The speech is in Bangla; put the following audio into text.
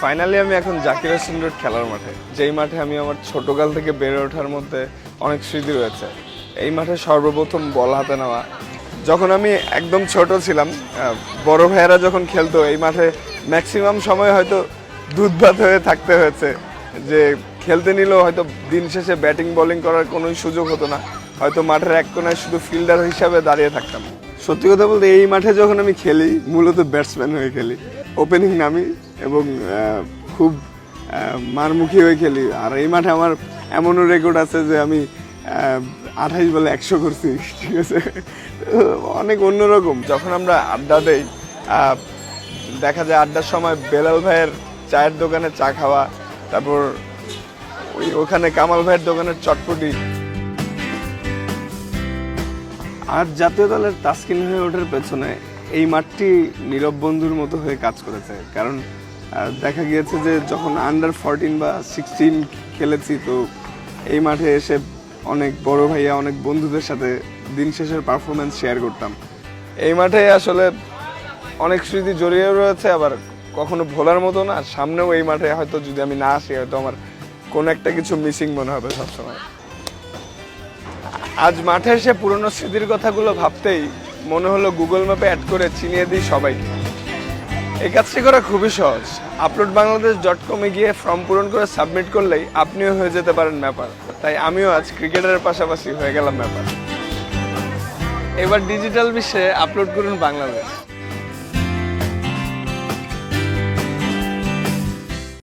ফাইনালি আমি এখন জাকির হোসেন রোড খেলার মাঠে, যেই মাঠে আমি আমার ছোটকাল থেকে বেড়ে ওঠার মধ্যে অনেক স্মৃতি রয়েছে। এই মাঠে সর্বপ্রথম বল হাতে নেওয়া, যখন আমি একদম ছোট ছিলাম, বড় ভাইয়েরা যখন খেলতো এই মাঠে ম্যাক্সিমাম সময় হয়তো দুধ ভাত হয়ে থাকতে হয়েছে, যে খেলতে নিলেও হয়তো দিন শেষে ব্যাটিং বোলিং করার কোনোই সুযোগ হতো না, হয়তো মাঠের এক কোনায় শুধু ফিল্ডার হিসাবে দাঁড়িয়ে থাকতাম। সত্যি কথা বলতে এই মাঠে যখন আমি খেলি মূলত ব্যাটসম্যান হয়ে খেলি, ওপেনিং নামি এবং খুব মারমুখী হয়ে খেলি। আর এই মাঠে আমার এমনও রেকর্ড আছে যে আমি 28 বলে 100 করছি, ঠিক আছে। অনেক অন্যরকম। যখন আমরা আড্ডা দেই, দেখা যায় আড্ডার সময় বেলাল ভাইয়ের চায়ের দোকানে চা খাওয়া, তারপর ওখানে কামাল ভাইয়ের দোকানের চটপটি। আর জাতীয় দলের তাসকিন হয়ে ওঠার পেছনে এই মাঠটি নীরব বন্ধুর মতো হয়ে কাজ করেছে। কারণ দেখা গিয়েছে যে যখন আন্ডার 14 বা 16 খেলেছি, তো এই মাঠে এসে অনেক বড় ভাইয়া অনেক বন্ধুদের সাথে দিন শেষের পারফরমেন্স শেয়ার করতাম। এই মাঠে আসলে অনেক স্মৃতি জড়িয়ে রয়েছে, আবার কখনো ভোলার মতো না। সামনেও এই মাঠে হয়তো যদি আমি না আসি, হয়তো আমার কোনো একটা কিছু মিসিং মনে হবে সবসময়। আজ মাঠে এসে পুরনো স্মৃতির কথাগুলো ভাবতেই মনে হলো গুগল ম্যাপে অ্যাড করে চিনিয়ে দিই সবাইকে। এই কাজটি করা খুবই সহজ। uploadbangladesh.com এ গিয়ে ফর্ম পূরণ করে সাবমিট করলেই আপনিও হয়ে যেতে পারেন ম্যাপার। তাই আমিও আজ ক্রিকেটারের পাশাপাশি হয়ে গেলাম ম্যাপার। এবার ডিজিটাল বিশ্বে আপলোড করুন বাংলাদেশ।